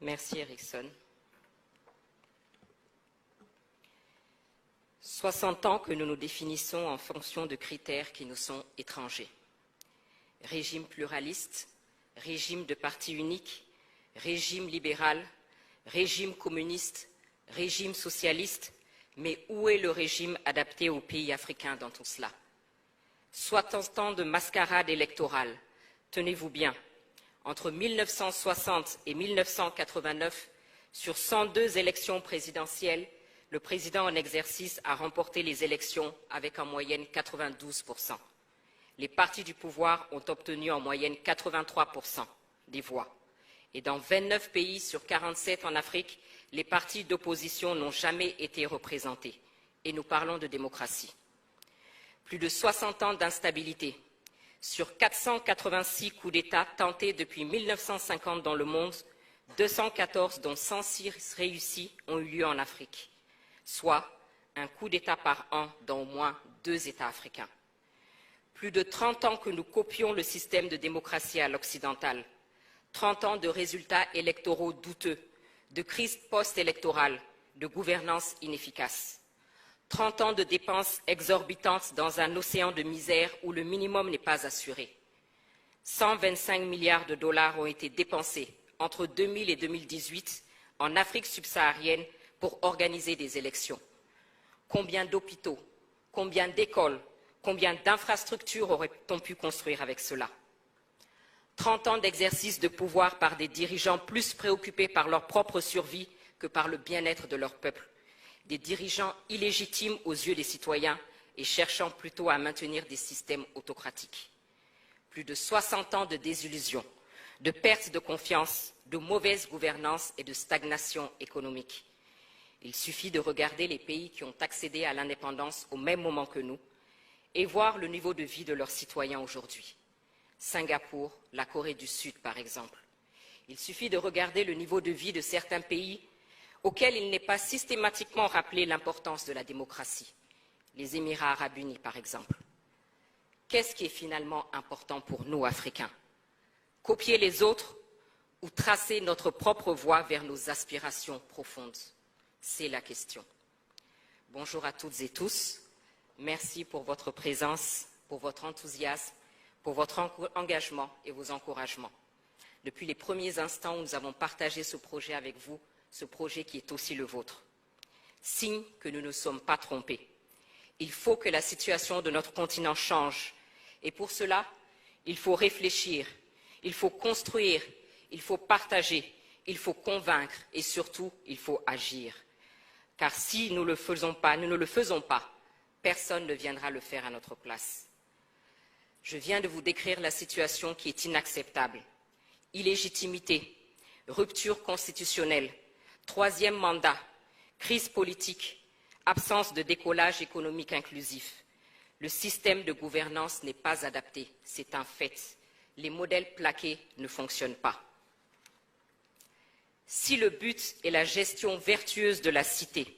Merci Erickson. 60 ans que nous nous définissons en fonction de critères qui nous sont étrangers. Régime pluraliste, régime de parti unique, régime libéral, régime communiste, régime socialiste, mais où est le régime adapté aux pays africains dans tout cela? 60 ans de mascarade électorale, tenez-vous bien, entre 1960 et 1989, sur 102 élections présidentielles, le président en exercice a remporté les élections avec en moyenne 92%. Les partis du pouvoir ont obtenu en moyenne 83% des voix. Et dans 29 pays sur 47 en Afrique, les partis d'opposition n'ont jamais été représentés. Et nous parlons de démocratie. Plus de 60 ans d'instabilité. Sur 486 coups d'État tentés depuis 1950 dans le monde, 214 dont 106 réussis ont eu lieu en Afrique, soit un coup d'État par an dans au moins 2 États africains. Plus de 30 ans que nous copions le système de démocratie à l'occidental, 30 ans de résultats électoraux douteux, de crise post-électorale, de gouvernance inefficace. 30 ans de dépenses exorbitantes dans un océan de misère où le minimum n'est pas assuré. 125 milliards de dollars ont été dépensés entre 2000 et 2018 en Afrique subsaharienne pour organiser des élections. Combien d'hôpitaux, combien d'écoles, combien d'infrastructures aurait-on pu construire avec cela? 30 ans d'exercice de pouvoir par des dirigeants plus préoccupés par leur propre survie que par le bien-être de leur peuple. Des dirigeants illégitimes aux yeux des citoyens et cherchant plutôt à maintenir des systèmes autocratiques. Plus de 60 ans de désillusion, de perte de confiance, de mauvaise gouvernance et de stagnation économique. Il suffit de regarder les pays qui ont accédé à l'indépendance au même moment que nous et voir le niveau de vie de leurs citoyens aujourd'hui. Singapour, la Corée du Sud par exemple. Il suffit de regarder le niveau de vie de certains pays auxquels il n'est pas systématiquement rappelé l'importance de la démocratie. Les Émirats arabes unis, par exemple. Qu'est-ce qui est finalement important pour nous, Africains? Copier les autres ou tracer notre propre voie vers nos aspirations profondes? C'est la question. Bonjour à toutes et tous. Merci pour votre présence, pour votre enthousiasme, pour votre engagement et vos encouragements. Depuis les premiers instants où nous avons partagé ce projet avec vous, ce projet qui est aussi le vôtre. Signe que nous ne sommes pas trompés. Il faut que la situation de notre continent change. Et pour cela, il faut réfléchir, il faut construire, il faut partager, il faut convaincre et surtout, il faut agir. Car si nous ne le faisons pas, personne ne viendra le faire à notre place. Je viens de vous décrire la situation qui est inacceptable. Illégitimité, rupture constitutionnelle, 3e mandat, crise politique, absence de décollage économique inclusif. Le système de gouvernance n'est pas adapté, c'est un fait. Les modèles plaqués ne fonctionnent pas. Si le but est la gestion vertueuse de la cité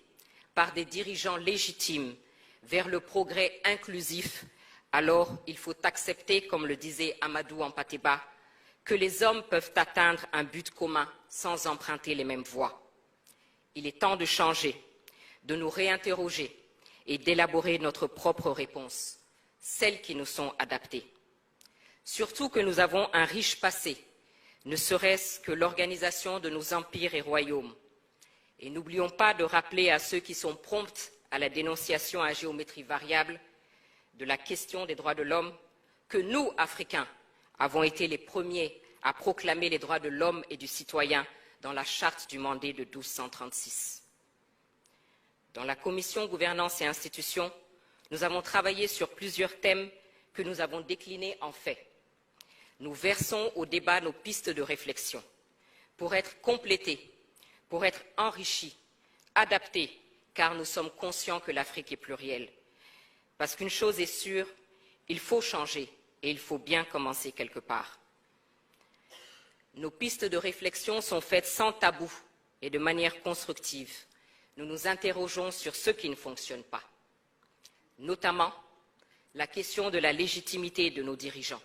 par des dirigeants légitimes vers le progrès inclusif, alors il faut accepter, comme le disait Amadou Hampâté-Bâ, que les hommes peuvent atteindre un but commun sans emprunter les mêmes voies. Il est temps de changer, de nous réinterroger et d'élaborer notre propre réponse, celles qui nous sont adaptées. Surtout que nous avons un riche passé, ne serait-ce que l'organisation de nos empires et royaumes. Et n'oublions pas de rappeler à ceux qui sont prompts à la dénonciation à géométrie variable de la question des droits de l'homme que nous, Africains, avons été les premiers à proclamer les droits de l'homme et du citoyen dans la charte du Mandé de 1236. Dans la commission Gouvernance et Institutions, nous avons travaillé sur plusieurs thèmes que nous avons déclinés en faits. Nous versons au débat nos pistes de réflexion pour être complétés, pour être enrichis, adaptés, car nous sommes conscients que l'Afrique est plurielle. Parce qu'une chose est sûre, il faut changer et il faut bien commencer quelque part. Nos pistes de réflexion sont faites sans tabou et de manière constructive. Nous nous interrogeons sur ce qui ne fonctionne pas, notamment la question de la légitimité de nos dirigeants.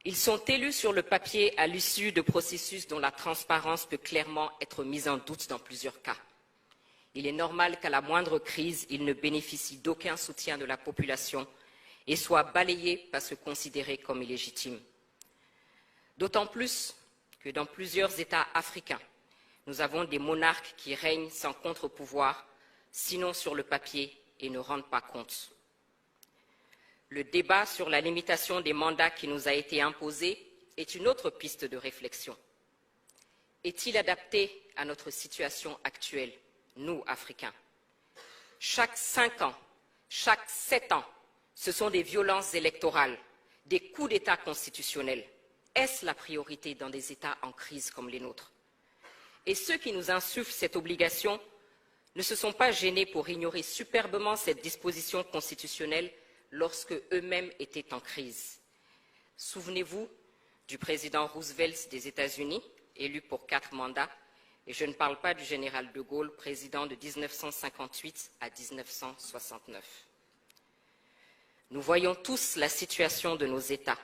Ils sont élus sur le papier à l'issue de processus dont la transparence peut clairement être mise en doute dans plusieurs cas. Il est normal qu'à la moindre crise, ils ne bénéficient d'aucun soutien de la population et soient balayés parce que considérés comme illégitimes. D'autant plus que dans plusieurs États africains, nous avons des monarques qui règnent sans contre-pouvoir, sinon sur le papier, et ne rendent pas compte. Le débat sur la limitation des mandats qui nous a été imposé est une autre piste de réflexion. Est-il adapté à notre situation actuelle, nous, Africains? Chaque 5 ans, chaque 7 ans, ce sont des violences électorales, des coups d'État constitutionnels. Est-ce la priorité dans des États en crise comme les nôtres? Et ceux qui nous insufflent cette obligation ne se sont pas gênés pour ignorer superbement cette disposition constitutionnelle lorsque eux-mêmes étaient en crise. Souvenez-vous du président Roosevelt des États-Unis, élu pour 4 mandats, et je ne parle pas du général de Gaulle, président de 1958 à 1969. Nous voyons tous la situation de nos États.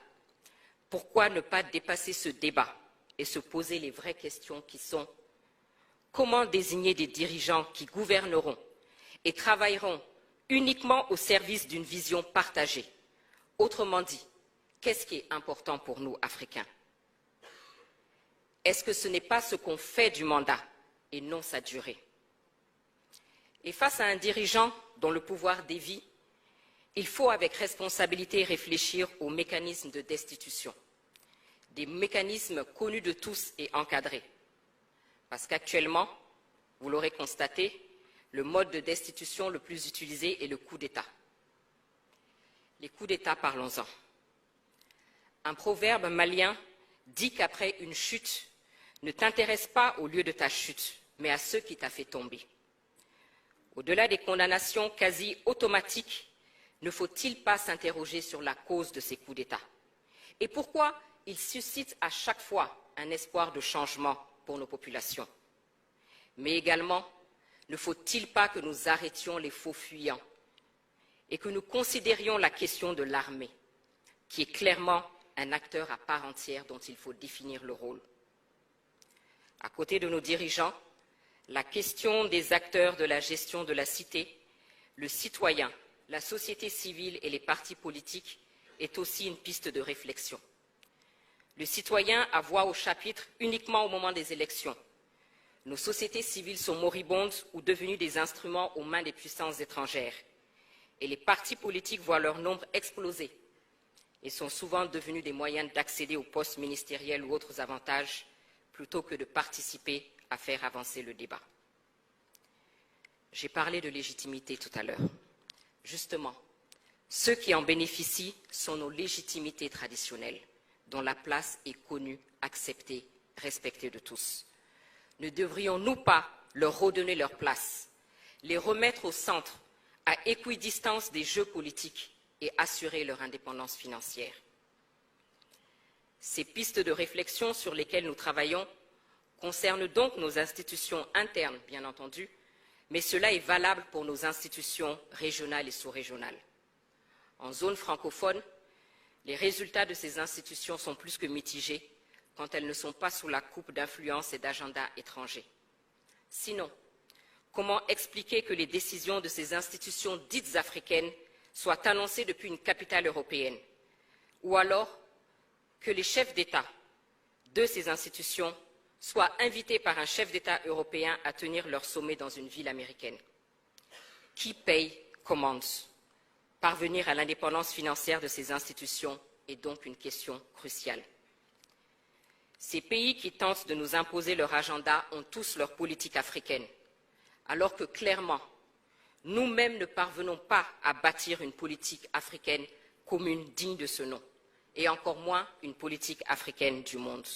Pourquoi ne pas dépasser ce débat et se poser les vraies questions qui sont: comment désigner des dirigeants qui gouverneront et travailleront uniquement au service d'une vision partagée? Autrement dit, qu'est-ce qui est important pour nous, Africains? Est-ce que ce n'est pas ce qu'on fait du mandat et non sa durée? Et face à un dirigeant dont le pouvoir dévie, il faut avec responsabilité réfléchir aux mécanismes de destitution, des mécanismes connus de tous et encadrés. Parce qu'actuellement, vous l'aurez constaté, le mode de destitution le plus utilisé est le coup d'État. Les coups d'État, parlons-en. Un proverbe malien dit qu'après une chute, ne t'intéresse pas au lieu de ta chute, mais à ceux qui t'a fait tomber. Au-delà des condamnations quasi automatiques, ne faut-il pas s'interroger sur la cause de ces coups d'État? Et pourquoi ils suscitent à chaque fois un espoir de changement pour nos populations? Mais également, ne faut-il pas que nous arrêtions les faux fuyants et que nous considérions la question de l'armée, qui est clairement un acteur à part entière dont il faut définir le rôle? À côté de nos dirigeants, la question des acteurs de la gestion de la cité, le citoyen, la société civile et les partis politiques est aussi une piste de réflexion. Le citoyen a voix au chapitre uniquement au moment des élections. Nos sociétés civiles sont moribondes ou devenues des instruments aux mains des puissances étrangères. Et les partis politiques voient leur nombre exploser et sont souvent devenus des moyens d'accéder aux postes ministériels ou autres avantages plutôt que de participer à faire avancer le débat. J'ai parlé de légitimité tout à l'heure. Justement, ceux qui en bénéficient sont nos légitimités traditionnelles, dont la place est connue, acceptée, respectée de tous. Ne devrions-nous pas leur redonner leur place, les remettre au centre, à équidistance des jeux politiques et assurer leur indépendance financière? Ces pistes de réflexion sur lesquelles nous travaillons concernent donc nos institutions internes, bien entendu, mais cela est valable pour nos institutions régionales et sous-régionales. En zone francophone, les résultats de ces institutions sont plus que mitigés quand elles ne sont pas sous la coupe d'influences et d'agendas étrangers. Sinon, comment expliquer que les décisions de ces institutions dites africaines soient annoncées depuis une capitale européenne, ou alors que les chefs d'État de ces institutions soient invités par un chef d'État européen à tenir leur sommet dans une ville américaine? Qui paye commande? Parvenir à l'indépendance financière de ces institutions est donc une question cruciale. Ces pays qui tentent de nous imposer leur agenda ont tous leur politique africaine, alors que clairement, nous-mêmes ne parvenons pas à bâtir une politique africaine commune digne de ce nom, et encore moins une politique africaine du monde.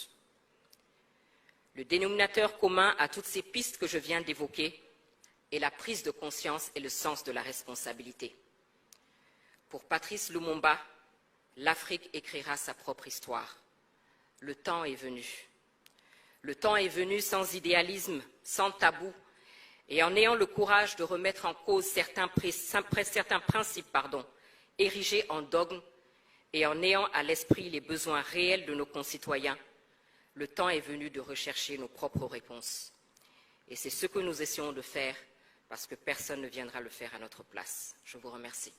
Le dénominateur commun à toutes ces pistes que je viens d'évoquer est la prise de conscience et le sens de la responsabilité. Pour Patrice Lumumba, l'Afrique écrira sa propre histoire. Le temps est venu. Le temps est venu sans idéalisme, sans tabou, et en ayant le courage de remettre en cause certains principes érigés en dogme, et en ayant à l'esprit les besoins réels de nos concitoyens, le temps est venu de rechercher nos propres réponses. Et c'est ce que nous essayons de faire parce que personne ne viendra le faire à notre place. Je vous remercie.